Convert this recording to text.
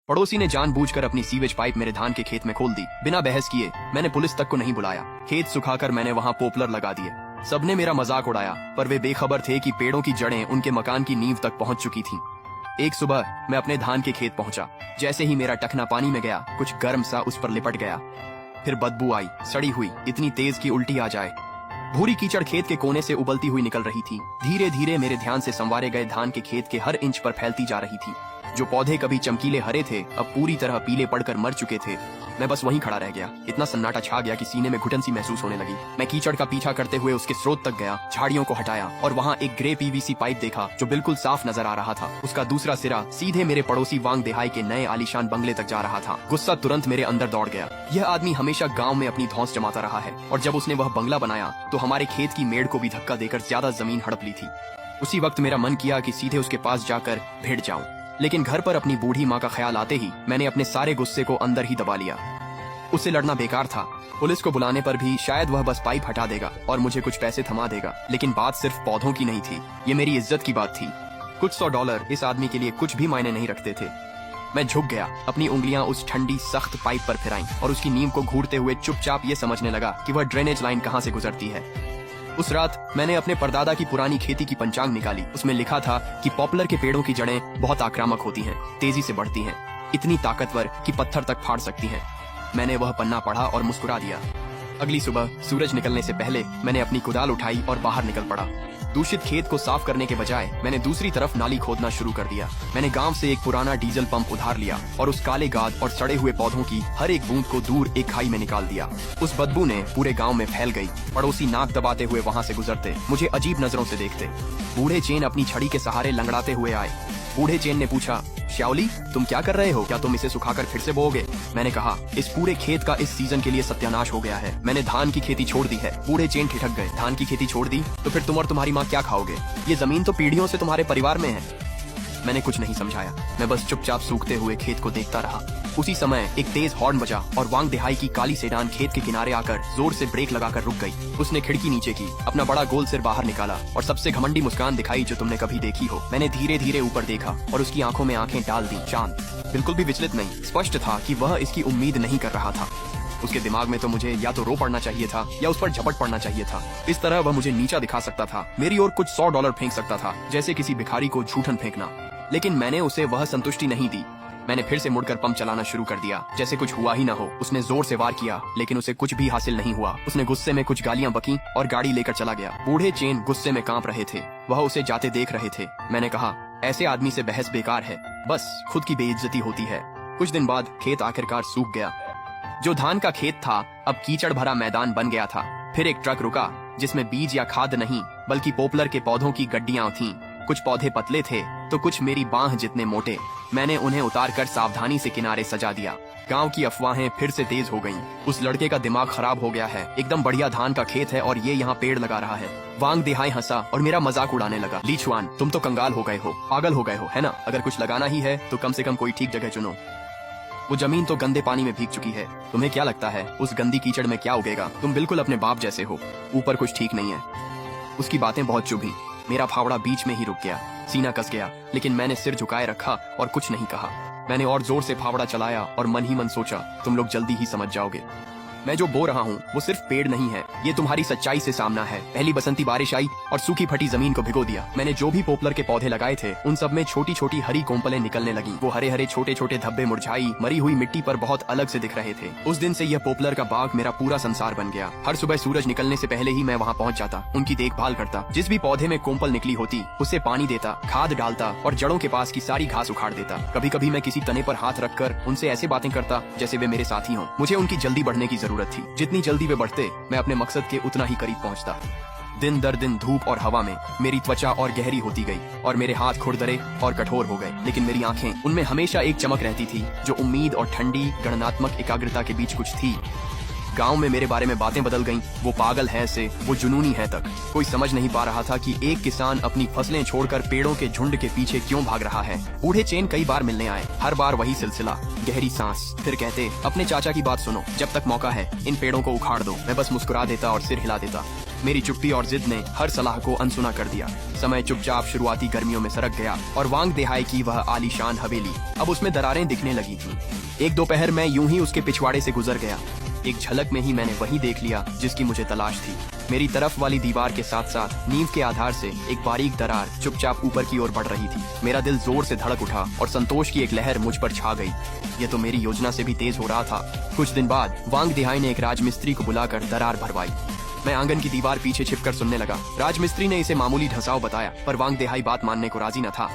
पड़ोसी ने जानबूझकर अपनी सीवेज पाइप मेरे धान के खेत में खोल दी। बिना बहस किए मैंने पुलिस तक को नहीं बुलाया। खेत सुखाकर मैंने वहाँ पोपलर लगा दिए। सबने मेरा मजाक उड़ाया, पर वे बेखबर थे कि पेड़ों की जड़ें उनके मकान की नींव तक पहुंच चुकी थीं। एक सुबह मैं अपने धान के खेत पहुंचा। जैसे ही मेरा टखना पानी में गया, कुछ गर्म सा उस पर लिपट गया। फिर बदबू आई, सड़ी हुई, इतनी तेज कि उल्टी आ जाए। भूरी कीचड़ खेत के कोने से उबलती हुई निकल रही थी। धीरे धीरे मेरे ध्यान से संवारे गए धान के खेत के हर इंच पर फैलती जा रही थी। जो पौधे कभी चमकीले हरे थे, अब पूरी तरह पीले पड़कर मर चुके थे। मैं बस वहीं खड़ा रह गया। इतना सन्नाटा छा गया कि सीने में घुटन सी महसूस होने लगी। मैं कीचड़ का पीछा करते हुए उसके स्रोत तक गया, झाड़ियों को हटाया और वहाँ एक ग्रे पीवीसी पाइप देखा जो बिल्कुल साफ नजर आ रहा था। उसका दूसरा सिरा सीधे मेरे पड़ोसी वांग देहाई के नए आलीशान बंगले तक जा रहा था। गुस्सा तुरंत मेरे अंदर दौड़ गया। यह आदमी हमेशा गाँव में अपनी धौंस जमाता रहा है, और जब उसने वह बंगला बनाया तो हमारे खेत की मेड़ को भी धक्का देकर ज्यादा जमीन हड़प ली थी। उसी वक्त मेरा मन किया कि सीधे उसके पास जाकर भिड़ जाऊं, लेकिन घर पर अपनी बूढ़ी माँ का ख्याल आते ही मैंने अपने सारे गुस्से को अंदर ही दबा लिया। उससे लड़ना बेकार था। पुलिस को बुलाने पर भी शायद वह बस पाइप हटा देगा और मुझे कुछ पैसे थमा देगा, लेकिन बात सिर्फ पौधों की नहीं थी, ये मेरी इज्जत की बात थी। कुछ $100 इस आदमी के लिए कुछ भी मायने नहीं रखते थे। मैं झुक गया, अपनी उंगलियां उस ठंडी सख्त पाइप पर फिराईं और उसकी नींव को घूरते हुए चुपचाप ये समझने लगा कि वह ड्रेनेज लाइन कहाँ से गुजरती है। उस रात मैंने अपने परदादा की पुरानी खेती की पंचांग निकाली। उसमें लिखा था कि पॉपुलर के पेड़ों की जड़ें बहुत आक्रामक होती हैं, तेजी से बढ़ती हैं, इतनी ताकतवर कि पत्थर तक फाड़ सकती हैं। मैंने वह पन्ना पढ़ा और मुस्कुरा दिया। अगली सुबह सूरज निकलने से पहले मैंने अपनी कुदाल उठाई और बाहर निकल पड़ा। दूषित खेत को साफ करने के बजाय मैंने दूसरी तरफ नाली खोदना शुरू कर दिया। मैंने गांव से एक पुराना डीजल पंप उधार लिया और उस काले गाद और सड़े हुए पौधों की हर एक बूंद को दूर एक खाई में निकाल दिया। उस बदबू ने पूरे गांव में फैल गई। पड़ोसी नाक दबाते हुए वहां से गुजरते, मुझे अजीब नजरों से देखते। बूढ़े चेन अपनी छड़ी के सहारे लंगड़ाते हुए आए। बूढ़े चेन ने पूछा, श्याओली, तुम क्या कर रहे हो? क्या तुम इसे सुखाकर फिर से बोओगे? मैंने कहा, इस पूरे खेत का इस सीजन के लिए सत्यानाश हो गया है। मैंने धान की खेती छोड़ दी है। बूढ़े चेन ठिठक गए। धान की खेती छोड़ दी तो फिर तुम और तुम्हारी माँ क्या खाओगे? ये जमीन तो पीढ़ियों से तुम्हारे परिवार में है। मैंने कुछ नहीं समझाया। मैं बस चुपचाप सूखते हुए खेत को देखता रहा। उसी समय एक तेज हॉर्न बजा और वांग देहाई की काली सेडान खेत के किनारे आकर जोर से ब्रेक लगाकर रुक गई। उसने खिड़की नीचे की, अपना बड़ा गोल सिर बाहर निकाला और सबसे घमंडी मुस्कान दिखाई जो तुमने कभी देखी हो। मैंने धीरे धीरे ऊपर देखा और उसकी आंखों में आंखें डाल दी। शांत, बिल्कुल भी विचलित नहीं। स्पष्ट था कि वह इसकी उम्मीद नहीं कर रहा था। उसके दिमाग में तो मुझे या तो रो पड़ना चाहिए था या उस पर झपट पड़ना चाहिए था। इस तरह वह मुझे नीचा दिखा सकता था, मेरी ओर कुछ $100 फेंक सकता था, जैसे किसी भिखारी को झूठन फेंकना। लेकिन मैंने उसे वह संतुष्टि नहीं दी। मैंने फिर से मुड़कर पंप चलाना शुरू कर दिया, जैसे कुछ हुआ ही ना हो। उसने जोर से वार किया, लेकिन उसे कुछ भी हासिल नहीं हुआ। उसने गुस्से में कुछ गालियां बकीं और गाड़ी लेकर चला गया। बूढ़े चेन गुस्से में कांप रहे थे। वह उसे जाते देख रहे थे। मैंने कहा, ऐसे आदमी से बहस बेकार है, बस खुद की बेइज्जती होती है। कुछ दिन बाद खेत आखिरकार सूख गया। जो धान का खेत था अब कीचड़ भरा मैदान बन गया था। फिर एक ट्रक रुका, जिसमें बीज या खाद नहीं बल्कि पोपलर के पौधों की गड्डियां थीं। कुछ पौधे पतले थे तो कुछ मेरी बांह जितने मोटे। मैंने उन्हें उतारकर सावधानी से किनारे सजा दिया। गांव की अफवाहें फिर से तेज हो गईं। उस लड़के का दिमाग खराब हो गया है। एकदम बढ़िया धान का खेत है और ये यहाँ पेड़ लगा रहा है। वांग देहाई हंसा और मेरा मजाक उड़ाने लगा। ली छुआन, तुम तो कंगाल हो गए हो, पागल हो गए हो, है ना? अगर कुछ लगाना ही है तो कम से कम कोई ठीक जगह चुनो। वो जमीन तो गंदे पानी में भीग चुकी है। तुम्हें क्या लगता है उस गंदी कीचड़ में क्या उगेगा? तुम बिल्कुल अपने बाप जैसे हो। ऊपर कुछ ठीक नहीं है। उसकी बातें बहुत चुभी। मेरा फावड़ा बीच में ही रुक गया। सीना कस गया, लेकिन मैंने सिर झुकाए रखा और कुछ नहीं कहा। मैंने और जोर से फावड़ा चलाया और मन ही मन सोचा, तुम लोग जल्दी ही समझ जाओगे। मैं जो बो रहा हूँ वो सिर्फ पेड़ नहीं है, ये तुम्हारी सच्चाई से सामना है। पहली बसंती बारिश आई और सूखी फटी जमीन को भिगो दिया। मैंने जो भी पोपलर के पौधे लगाए थे उन सब में छोटी छोटी हरी कोंपलें निकलने लगी। वो हरे हरे छोटे छोटे धब्बे मुरझाई मरी हुई मिट्टी पर बहुत अलग से दिख रहे थे। उस दिन से यह पोपलर का बाग मेरा पूरा संसार बन गया। हर सुबह सूरज निकलने से पहले ही मैं वहाँ पहुँच जाता, उनकी देखभाल करता। जिस भी पौधे में कोंपल निकली होती उसे पानी देता, खाद डालता और जड़ों के पास की सारी घास उखाड़ देता। कभी कभी मैं किसी तने पर हाथ रखकर उनसे ऐसे बातें करता जैसे वे मेरे साथी हों। मुझे उनकी जल्दी बढ़ने की जरूरत थी। जितनी जल्दी वे बढ़ते मैं अपने मकसद के उतना ही करीब पहुंचता। दिन दर दिन धूप और हवा में मेरी त्वचा और गहरी होती गई और मेरे हाथ खुरदरे और कठोर हो गए, लेकिन मेरी आंखें, उनमें हमेशा एक चमक रहती थी जो उम्मीद और ठंडी गणनात्मक एकाग्रता के बीच कुछ थी। गांव में मेरे बारे में बातें बदल गईं। वो पागल है से वो जुनूनी है तक। कोई समझ नहीं पा रहा था कि एक किसान अपनी फसलें छोड़कर पेड़ों के झुंड के पीछे क्यों भाग रहा है। बूढ़े चेन कई बार मिलने आए, हर बार वही सिलसिला, गहरी सांस। फिर कहते, अपने चाचा की बात सुनो, जब तक मौका है इन पेड़ों को उखाड़ दो। मैं बस मुस्कुरा देता और सिर हिला देता। मेरी चुप्पी और जिद ने हर सलाह को अनसुना कर दिया। समय चुपचाप शुरुआती गर्मियों में सरक गया और वांग देहाई की वह आलीशान हवेली अब उसमें दरारें दिखने लगी थीं। एक दोपहर में यूं ही उसके पिछवाड़े से गुजर गया। एक झलक में ही मैंने वही देख लिया जिसकी मुझे तलाश थी। मेरी तरफ वाली दीवार के साथ साथ नींव के आधार से एक बारीक दरार चुपचाप ऊपर की ओर बढ़ रही थी। मेरा दिल जोर से धड़क उठा और संतोष की एक लहर मुझ पर छा गई। यह तो मेरी योजना से भी तेज हो रहा था। कुछ दिन बाद वांग देहाई ने एक राजमिस्त्री को बुलाकर दरार भरवाई। मैं आंगन की दीवार पीछे छिपकर सुनने लगा। राजमिस्त्री ने इसे मामूली ढसाव बताया, पर वांग देहाई बात मानने को राजी न था।